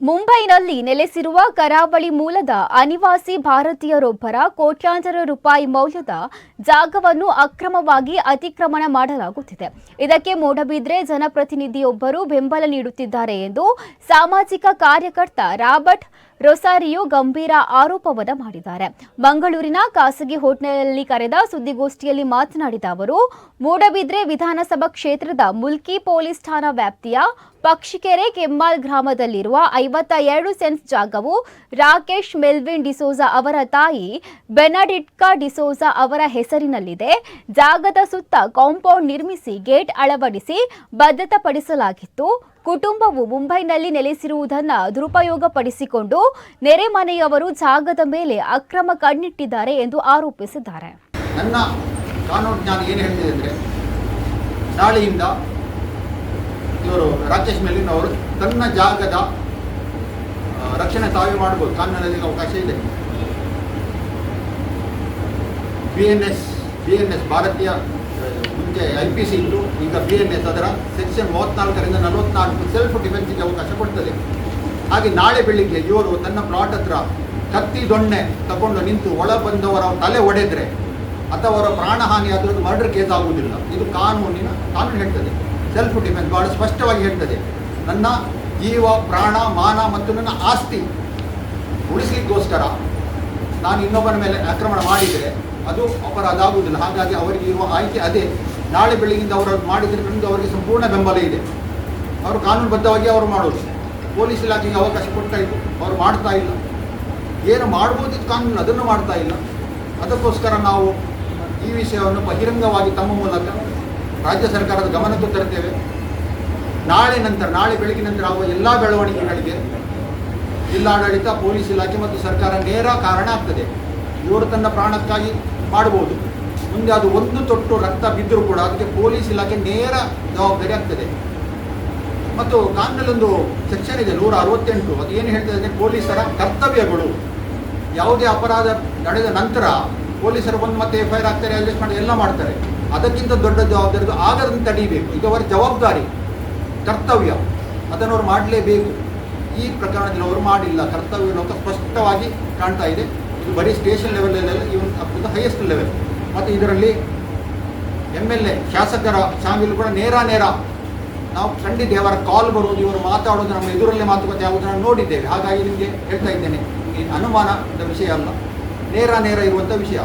ಮುಂಬೈನಲ್ಲಿ ನೆಲೆಸಿರುವ ಕರಾವಳಿ ಮೂಲದ ಅನಿವಾಸಿ ಭಾರತೀಯರೊಬ್ಬರ ಕೋಟ್ಯಾಂತರ ರೂಪಾಯಿ ಮೌಲ್ಯದ ಜಾಗವನ್ನು ಅಕ್ರಮವಾಗಿ ಅತಿಕ್ರಮಣ ಮಾಡಲಾಗುತ್ತಿದೆ. ಇದಕ್ಕೆ ಮೂಡಬಿದ್ರೆ ಜನಪ್ರತಿನಿಧಿಯೊಬ್ಬರು ಬೆಂಬಲ ನೀಡುತ್ತಿದ್ದಾರೆ ಎಂದು ಸಾಮಾಜಿಕ ಕಾರ್ಯಕರ್ತ ರಾಬರ್ಟ್ ರೊಸಾರಿಯೋ ಗಂಭೀರ ಆರೋಪವನ್ನು ಮಾಡಿದ್ದಾರೆ. ಮಂಗಳೂರಿನ ಖಾಸಗಿ ಹೋಟೆಲ್ನಲ್ಲಿ ಕರೆದ ಸುದ್ದಿಗೋಷ್ಠಿಯಲ್ಲಿ ಮಾತನಾಡಿದ ಅವರು, ಮೂಡಬಿದ್ರೆ ವಿಧಾನಸಭಾ ಕ್ಷೇತ್ರದ ಮುಲ್ಕಿ ಪೊಲೀಸ್ ಠಾಣಾ ವ್ಯಾಪ್ತಿಯ ಪಕ್ಷಿಕೆರೆ ಕೆಮ್ಮಾಲ್ ಗ್ರಾಮದಲ್ಲಿರುವ 52 ಸೆಂಟ್ಸ್ ಜಾಗವು ರಾಕೇಶ್ ಮೆಲ್ವಿನ್ ಡಿಸೋಜಾ ಅವರ ತಾಯಿ ಬೆನಡಿಟ್ಕಾ ಡಿಸೋಜಾ ಅವರ ಹೆಸರಿನಲ್ಲಿದೆ. ಜಾಗದ ಸುತ್ತ ಕಾಂಪೌಂಡ್ ನಿರ್ಮಿಸಿ ಗೇಟ್ ಅಳವಡಿಸಿ ಭದ್ರತಾಪಡಿಸಲಾಗಿತ್ತು. ಕುಟುಂಬವು ಮುಂಬೈನಲ್ಲಿ ನೆಲೆಸಿರುವುದನ್ನು ದುರುಪಯೋಗಪಡಿಸಿಕೊಂಡು ನೆರೆಮನೆಯವರು ಜಾಗದ ಮೇಲೆ ಅಕ್ರಮ ಕಣ್ಣಿಟ್ಟಿದ್ದಾರೆ ಎಂದು ಆರೋಪಿಸಿದ್ದಾರೆ. ನನ್ನ ಕಾನೂನು ಜ್ಞಾನ ಏನು ಹೇಳ್ತಿದೆ ಅಂದರೆ, ನಾಳೆಯಿಂದ ಇವರು ರಾಕೇಶ್ ಮೆಲ್ಲಿನ್ ಅವರು ತನ್ನ ಜಾಗದ ರಕ್ಷಣೆ ತಾವೇ ಮಾಡಬಹುದು, ಕಾನೂನಲ್ಲಿ ಅವಕಾಶ ಇದೆ. BNS ಭಾರತೀಯ ಮುಂಚೆ IPC ಇತ್ತು, ಈಗ BNS ಅದರ ಸೆಕ್ಷನ್ 34ರಿಂದ 44 ಸೆಲ್ಫ್ ಡಿಫೆನ್ಸ್ಗೆ ಅವಕಾಶ ಕೊಡ್ತದೆ. ಹಾಗೆ ನಾಳೆ ಬೆಳಿಗ್ಗೆ ಇವರು ತನ್ನ ಪ್ಲಾಟ್ ಹತ್ರ ಕತ್ತಿ ದೊಣ್ಣೆ ತಗೊಂಡು ನಿಂತು ಒಳ ಬಂದವರ ತಲೆ ಒಡೆದ್ರೆ ಅಥವಾ ಅವರ ಪ್ರಾಣಹಾನಿ ಆದರೂ ಮರ್ಡರ್ ಕೇಸ್ ಆಗುವುದಿಲ್ಲ. ಇದು ಕಾನೂನು ಹೇಳ್ತದೆ. ಸೆಲ್ಫ್ ಡಿಫೆನ್ಸ್ ಬಹಳ ಸ್ಪಷ್ಟವಾಗಿ ಹೇಳ್ತದೆ. ನನ್ನ ಜೀವ, ಪ್ರಾಣ, ಮಾನ ಮತ್ತು ನನ್ನ ಆಸ್ತಿ ಉಳಿಸಲಿಕ್ಕೋಸ್ಕರ ನಾನು ಇನ್ನೊಬ್ಬರ ಮೇಲೆ ಆಕ್ರಮಣ ಮಾಡಿದರೆ ಅದು ಅಪರಾಧ ಆಗುವುದಿಲ್ಲ. ಹಾಗಾಗಿ ಅವರಿಗೆ ಇರುವ ಆಯ್ಕೆ ಅದೇ. ನಾಳೆ ಬೆಳಗಿಂದ ಅವರು ಮಾಡಿದರೆ ನಮಗೆ ಅವರಿಗೆ ಸಂಪೂರ್ಣ ಬೆಂಬಲ ಇದೆ. ಅವರು ಕಾನೂನುಬದ್ಧವಾಗಿ ಅವರು ಮಾಡೋದು. ಪೊಲೀಸ್ ಇಲಾಖೆಗೆ ಅವಕಾಶ ಕೊಡ್ತಾ ಇತ್ತು, ಅವರು ಮಾಡ್ತಾ ಇಲ್ಲ. ಏನು ಮಾಡ್ಬೋದಿತ್ತು ಕಾನೂನು ಅದನ್ನು ಮಾಡ್ತಾ ಇಲ್ಲ. ಅದಕ್ಕೋಸ್ಕರ ನಾವು ಈ ವಿಷಯವನ್ನು ಬಹಿರಂಗವಾಗಿ ತಮ್ಮ ಮೂಲಕ ರಾಜ್ಯ ಸರ್ಕಾರದ ಗಮನಕ್ಕೂ ತರುತ್ತೇವೆ. ನಾಳೆ ಬೆಳಗಿನ ನಂತರ ಆಗುವ ಎಲ್ಲ ಬೆಳವಣಿಗೆಗಳಿಗೆ ಜಿಲ್ಲಾಡಳಿತ, ಪೊಲೀಸ್ ಇಲಾಖೆ ಮತ್ತು ಸರ್ಕಾರ ನೇರ ಕಾರಣ ಆಗ್ತದೆ. ಇವರು ತನ್ನ ಪ್ರಾಣಕ್ಕಾಗಿ ಮಾಡಬಹುದು, ಮುಂದೆ ಅದು ಒಂದು ತೊಟ್ಟು ರಕ್ತ ಬಿದ್ದರೂ ಕೂಡ ಅದಕ್ಕೆ ಪೊಲೀಸ್ ಇಲಾಖೆ ನೇರ ಜವಾಬ್ದಾರಿ ಆಗ್ತದೆ. ಮತ್ತು ಕಾನೂನಲ್ಲೊಂದು ಸೆಕ್ಷನ್ ಇದೆ 168, ಅದು ಏನು ಹೇಳ್ತದೆ ಅಂದರೆ, ಪೊಲೀಸರ ಕರ್ತವ್ಯಗಳು. ಯಾವುದೇ ಅಪರಾಧ ನಡೆದ ನಂತರ ಪೊಲೀಸರು ಬಂದು ಮತ್ತೆ FIR ಆಗ್ತಾರೆ, ಅರೆಸ್ಟ್ ಮಾಡಿ ಎಲ್ಲ ಮಾಡ್ತಾರೆ. ಅದಕ್ಕಿಂತ ದೊಡ್ಡ ಜವಾಬ್ದಾರಿ ಆಗದಂತೆ ತಡೀಬೇಕು. ಇದು ಅವರ ಜವಾಬ್ದಾರಿ, ಕರ್ತವ್ಯ, ಅದನ್ನು ಅವರು ಮಾಡಲೇಬೇಕು. ಈ ಪ್ರಕರಣದಲ್ಲಿ ಅವರು ಮಾಡಿಲ್ಲ. ಕರ್ತವ್ಯ ಅಂತ ಸ್ಪಷ್ಟವಾಗಿ ಕಾಣ್ತಾ ಇದೆ. ಇದು ಬರೀ ಸ್ಟೇಷನ್ ಲೆವೆಲಲ್ಲ, even up to the highest level. ಮತ್ತು ಇದರಲ್ಲಿ MLA ಶಾಸಕರ ಶಾಮೀಲು ಕೂಡ ನೇರ ನಾವು ಕಂಡಿದ್ದೇವೆ. ಅವರ ಕಾಲ್ ಬರುವುದು, ಇವರು ಮಾತಾಡೋದು, ನಮ್ಮ ಎದುರಲ್ಲೇ ಮಾತುಕತೆ ಆಗುವುದು ನಾವು ನೋಡಿದ್ದೇವೆ. ಹಾಗಾಗಿ ನಿಮಗೆ ಹೇಳ್ತಾ ಇದ್ದೇನೆ, ಈ ಅನುಮಾನದ ವಿಷಯ ಅಲ್ಲ, ನೇರ ಇರುವಂಥ ವಿಷಯ.